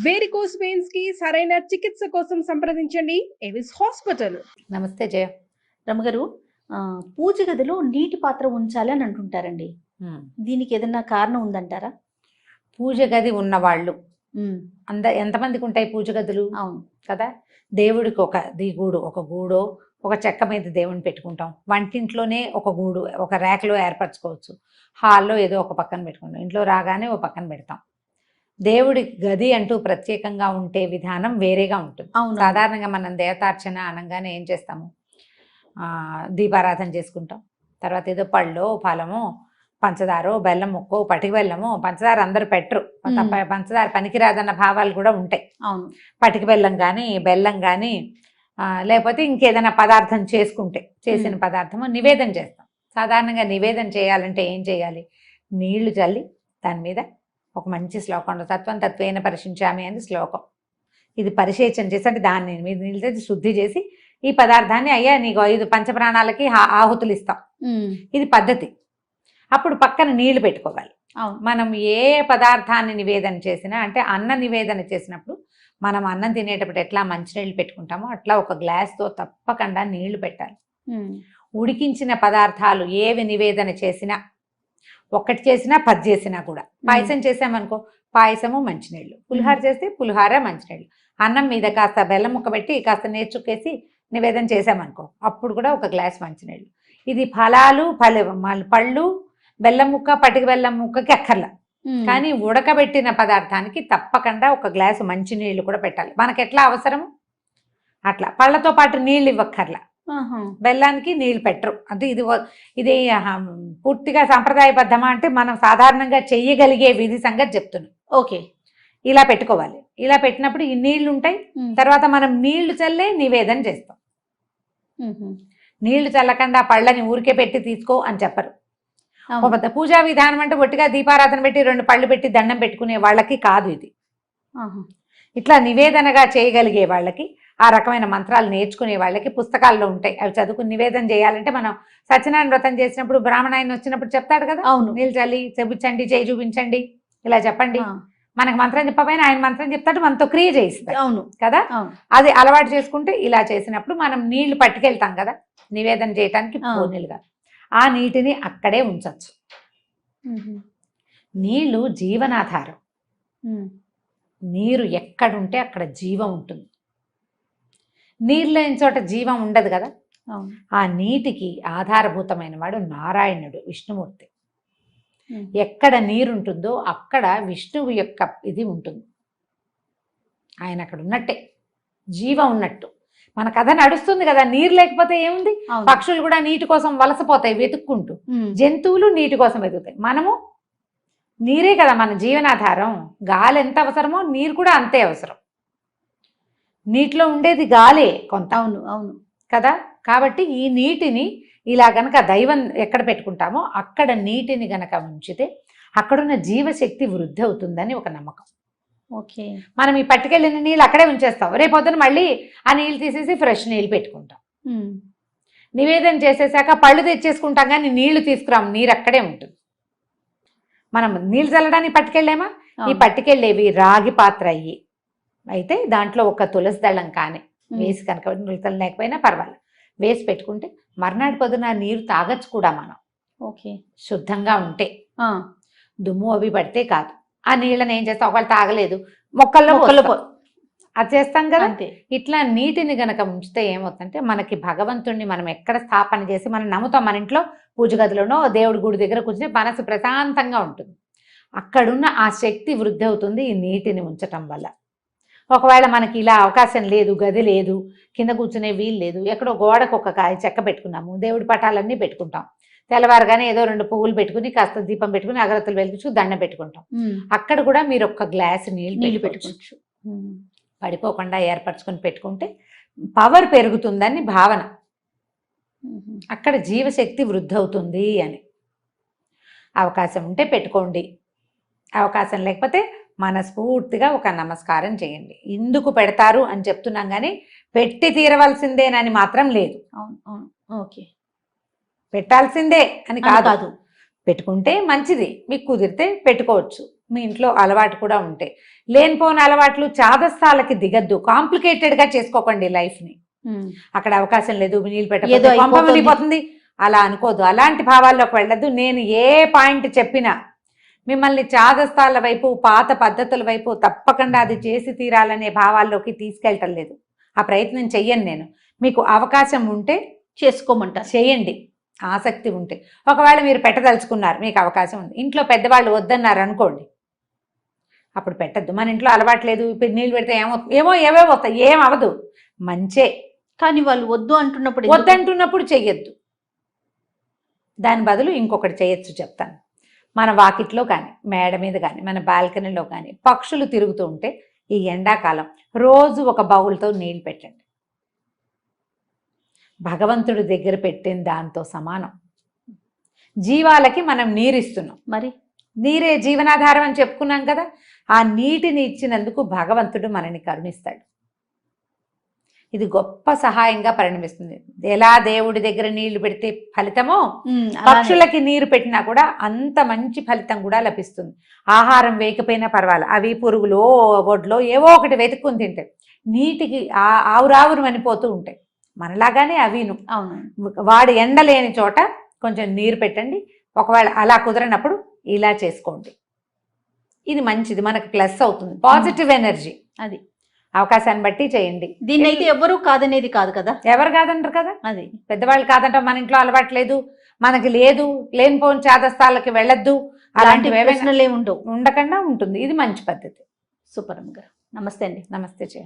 Varicose veins కి సరైన చికిత్స కోసం సంప్రదించండి ఎవిస్ హాస్పిటల్. నమస్తే జయ. రమగారు, పూజ గదిలో నీటి పాత్ర ఉంచాలి అని అంటుంటారండి. దీనికి ఏదైనా కారణం ఉందంటారా? పూజ గది ఉన్నవాళ్ళు ఎంతమందికి ఉంటాయి పూజ గదులు? అవును కదా. దేవుడికి ఒక గూడు, ఒక గూడో ఒక చెక్క మీద దేవుని పెట్టుకుంటాం. వంటింట్లోనే ఒక గూడు ఒక ర్యాక్లో ఏర్పరచుకోవచ్చు. హాల్లో ఏదో ఒక పక్కన పెట్టుకుంటాం. ఇంట్లో రాగానే ఒక పక్కన పెడతాం. దేవుడి గది అంటూ ప్రత్యేకంగా ఉంటే విధానం వేరేగా ఉంటుంది. అవును. సాధారణంగా మనం దేవతార్చన అనగానే ఏం చేస్తాము? దీపారాధన చేసుకుంటాం. తర్వాత ఏదో పళ్ళో ఫలమో పంచదారో బెల్లం ముక్కో పటికి బెల్లమో, పంచదార అందరూ పెట్టరు, పంచదార పనికిరాదన్న భావాలు కూడా ఉంటాయి. అవును. పటికి బెల్లం కానీ బెల్లం కానీ లేకపోతే ఇంకేదైనా పదార్థం చేసిన పదార్థము నివేదన చేస్తాం. సాధారణంగా నివేదన చేయాలంటే ఏం చేయాలి? నీళ్లు చల్లి దాని మీద ఒక మంచి శ్లోకం ఉండదు. తత్వం తత్వేన పరిశించామి అని శ్లోకం. ఇది పరిశేచన చేసి అంటే దాన్ని మీద నీళ్ళు శుద్ధి చేసి ఈ పదార్థాన్ని అయ్యా నీకు 5 పంచప్రాణాలకి ఆహుతులు ఇస్తాం. ఇది పద్ధతి. అప్పుడు పక్కన నీళ్లు పెట్టుకోవాలి. మనం ఏ పదార్థాన్ని నివేదన చేసినా, అంటే అన్న నివేదన చేసినప్పుడు మనం అన్నం తినేటప్పుడు ఎట్లా మంచినీళ్ళు పెట్టుకుంటామో అట్లా ఒక గ్లాస్తో తప్పకుండా నీళ్లు పెట్టాలి. ఉడికించిన పదార్థాలు ఏవి నివేదన చేసినా, ఒక్కటి చేసినా 10 చేసినా కూడా, పాయసం చేసామనుకో పాయసము మంచినీళ్ళు, పులిహార చేస్తే పులిహార మంచినీళ్ళు, అన్నం మీద కాస్త బెల్లం ముక్క పెట్టి కాస్త నేర్చుకేసి నివేదన చేసామనుకో అప్పుడు కూడా ఒక గ్లాస్ మంచినీళ్ళు. ఇది ఫలాలు పళ్ళు బెల్లం ముక్క పటికి బెల్లం ముక్కకి అక్కర్లా, కానీ ఉడకబెట్టిన పదార్థానికి తప్పకుండా ఒక గ్లాసు మంచినీళ్ళు కూడా పెట్టాలి. మనకి ఎట్లా అవసరము అట్లా. పళ్ళతో పాటు నీళ్ళు ఇవ్వక్కర్లా, బెల్లానికి నీళ్ళు పెట్టరు. అంటే ఇది పూర్తిగా సాంప్రదాయబద్ధమా అంటే మనం సాధారణంగా చెయ్యగలిగే విధి సంగతి చెప్తున్నాం. ఓకే, ఇలా పెట్టుకోవాలి. ఇలా పెట్టినప్పుడు ఈ నీళ్లు ఉంటాయి. తర్వాత మనం నీళ్లు చల్లే నివేదన చేస్తాం. నీళ్లు చల్లకుండా పళ్ళని ఊరికే పెట్టి తీసుకో అని చెప్పరు. ఒక పూజా విధానం అంటే ఒట్టిగా దీపారాధన పెట్టి 2 పళ్ళు పెట్టి దండం పెట్టుకునే వాళ్ళకి కాదు ఇది. ఇట్లా నివేదనగా చేయగలిగే వాళ్ళకి, ఆ రకమైన మంత్రాలు నేర్చుకునే వాళ్ళకి పుస్తకాల్లో ఉంటాయి. అవి చదువుకుని నివేదన చేయాలంటే మనం సత్యనారాయణ వ్రతం చేసినప్పుడు బ్రాహ్మణాయన వచ్చినప్పుడు చెప్తాడు కదా, అవును, నీళ్ళు చల్లి చెబుచ్చండి, చేయి చూపించండి, ఇలా చెప్పండి. మనకు మంత్రం చెప్పకపోయినా ఆయన మంత్రం చెప్తాడు, మనతో క్రియ చేయిస్తాడు. అవును కదా. అది అలవాటు చేసుకుంటే ఇలా చేసినప్పుడు మనం నీళ్లు పట్టుకెళ్తాం కదా నివేదన చేయటానికి పోనీలుగా, ఆ నీటిని అక్కడే ఉంచవచ్చు. నీళ్లు జీవనాధారం. నీరు ఎక్కడుంటే అక్కడ జీవం ఉంటుంది. నీరు లేని చోట జీవం ఉండదు కదా. ఆ నీటికి ఆధారభూతమైన వాడు నారాయణుడు, విష్ణుమూర్తి. ఎక్కడ నీరుంటుందో అక్కడ విష్ణువు యొక్క ఇది ఉంటుంది. ఆయన అక్కడ ఉన్నట్టే, జీవం ఉన్నట్టు. మన కథ నడుస్తుంది కదా. నీరు లేకపోతే ఏముంది? పక్షులు కూడా నీటి కోసం వలసపోతాయి వెతుక్కుంటూ, జంతువులు నీటి కోసం వెతుకుతాయి. మనము నీరే కదా మన జీవనాధారం. గాలి ఎంత అవసరమో నీరు కూడా అంతే అవసరం. నీటిలో ఉండేది గాలే కొంత. అవును అవును కదా. కాబట్టి ఈ నీటిని ఇలా గనక దైవం ఎక్కడ పెట్టుకుంటామో అక్కడ నీటిని గనక ఉంచితే అక్కడున్న జీవశక్తి వృద్ధి అవుతుందని ఒక నమ్మకం. ఓకే, మనం ఈ పట్టుకెళ్ళిన నీళ్ళు అక్కడే ఉంచేస్తాం. రేపొద్దున మళ్ళీ ఆ నీళ్ళు తీసేసి ఫ్రెష్ నీళ్ళు పెట్టుకుంటాం. నివేదన చేసేసాక పళ్ళు తెచ్చేసుకుంటాం, కానీ నీళ్లు తీసుకురాం. నీరు అక్కడే ఉంటుంది. మనం నీళ్ళు చల్లడానికి పట్టుకెళ్ళామా? ఈ పట్టుకెళ్ళేవి రాగి పాత్ర అయితే దాంట్లో ఒక తులసి దళం కానీ వేసి కనుక, నులతలు లేకపోయినా పర్వాలేదు, వేసి పెట్టుకుంటే మర్నాడు పొద్దున నీరు తాగచ్చు కూడా మనం. ఓకే, శుద్ధంగా ఉంటే. దుమ్ము అవి పడితే కాదు. ఆ నీళ్ళని ఏం చేస్తాం? ఒకళ్ళు తాగలేదు, మొక్కల్లో అది చేస్తాం కదా. ఇట్లా నీటిని గనక ఉంచితే ఏమవుతుందంటే మనకి భగవంతుడిని మనం ఎక్కడ స్థాపన చేసి మనం నమ్ముతాం. మన ఇంట్లో పూజ గదిలోనో దేవుడి గుడి దగ్గర కూర్చుని మనసు ప్రశాంతంగా ఉంటుంది. అక్కడున్న ఆ శక్తి వృద్ధి అవుతుంది ఈ నీటిని ఉంచటం వల్ల. ఒకవేళ మనకి ఇలా అవకాశం లేదు, గది లేదు, కింద కూర్చునే వీలు లేదు, ఎక్కడో గోడకు ఒక చెక్క పెట్టుకున్నాము, దేవుడి పటాలన్నీ పెట్టుకుంటాం. తెల్లవారుగానే ఏదో 2 పువ్వులు పెట్టుకుని కాస్త దీపం పెట్టుకుని అగరత్తులు వెలిగించు దండం పెట్టుకుంటాం. అక్కడ కూడా మీరు ఒక గ్లాసు నీళ్ళు పెట్టుకోవచ్చు. పడిపోకుండా ఏర్పరచుకొని పెట్టుకుంటే పవర్ పెరుగుతుందని భావన. అక్కడ జీవశక్తి వృద్ధి అవుతుంది అని. అవకాశం ఉంటే పెట్టుకోండి, అవకాశం లేకపోతే మనస్ఫూర్తిగా ఒక నమస్కారం చేయండి. ఎందుకు పెడతారు అని చెప్తున్నాం, కానీ పెట్టి తీరవలసిందేనని మాత్రం లేదు. ఓకే, పెట్టాల్సిందే అని కాదు. పెట్టుకుంటే మంచిది, మీకు కుదిరితే పెట్టుకోవచ్చు. మీ ఇంట్లో అలవాటు కూడా ఉంటే. లేనిపోని అలవాట్లు చాదస్తాలకి దిగద్దు, కాంప్లికేటెడ్గా చేసుకోకండి లైఫ్ని. అక్కడ అవకాశం లేదు, నీళ్ళు ఏదో పెట్టకపోతే కొంప అయిపోతుంది. మునిగిపోతుంది అలా అనుకోదు. అలాంటి భావాల్లోకి వెళ్ళదు. నేను ఏ పాయింట్ చెప్పినా మిమ్మల్ని చాదస్తాల వైపు, పాత పద్ధతుల వైపు తప్పకుండా అది చేసి తీరాలనే భావాల్లోకి తీసుకెళ్ళటం లేదు. ఆ ప్రయత్నం చెయ్యను నేను. మీకు అవకాశం ఉంటే చేసుకోమంటారు. చేయండి, ఆసక్తి ఉంటే. ఒకవేళ మీరు పెట్టదలుచుకున్నారు, మీకు అవకాశం ఉంది, ఇంట్లో పెద్దవాళ్ళు వద్దన్నారు అనుకోండి, అప్పుడు పెట్టద్దు. మన ఇంట్లో అలవాట్లేదు, ఇప్పుడు నీళ్ళు పెడితే ఏవేవో వస్తాయి, ఏం అవదు, మంచే. కానీ వాళ్ళు వద్దు అంటున్నప్పుడు ఎందుకు? వద్దంటున్నప్పుడు చెయ్యొద్దు. దాని బదులు ఇంకొకటి చేయొచ్చు, చెప్తాను. మన వాకిట్లో కానీ, మేడ మీద కానీ, మన బాల్కనీలో కానీ పక్షులు తిరుగుతూ ఉంటే ఈ ఎండాకాలం రోజు ఒక బౌల్తో నీళ్ళు పెట్టండి. భగవంతుడి దగ్గర పెట్టిన దాంతో సమానం. జీవాలకి మనం నీరిస్తున్నాం, మరి నీరే జీవనాధారం అని చెప్పుకున్నాం కదా. ఆ నీటిని ఇచ్చినందుకు భగవంతుడు మనని కరుణిస్తాడు. ఇది గొప్ప సహాయంగా పరిణమిస్తుంది. ఎలా దేవుడి దగ్గర నీళ్లు పెడితే ఫలితమో, పక్షులకి నీరు పెట్టినా కూడా అంత మంచి ఫలితం కూడా లభిస్తుంది. ఆహారం వేయకపోయినా పర్వాలేదు, అవి పురుగులో ఒడ్లో ఏవో ఒకటి వెతుక్కుని తింటాయి. నీటికి ఆవురావురు అనిపోతూ ఉంటాయి, మనలాగానే అవిను. అవును. వాడు ఎండలేని చోట కొంచెం నీరు పెట్టండి. ఒకవేళ అలా కుదరనప్పుడు ఇలా చేసుకోండి. ఇది మంచిది, మనకు ప్లస్ అవుతుంది, పాజిటివ్ ఎనర్జీ. అది అవకాశాన్ని బట్టి చేయండి. దీన్ని అయితే ఎవరు కాదనేది కాదు కదా. ఎవరు కాదంటారు కదా, అది పెద్దవాళ్ళు కాదంటాం. మన ఇంట్లో అలవాట్లేదు, మనకి లేదు, లేనిపోని చాదస్తాలకి వెళ్ళొద్దు, అలాంటి అలాంటివి ప్రశ్నలు ఏమి ఉండవు. ఉండకుండా ఉంటుంది. ఇది మంచి పద్ధతి. సూపర్ అమ్మ గారు, నమస్తే అండి. నమస్తే చేయ.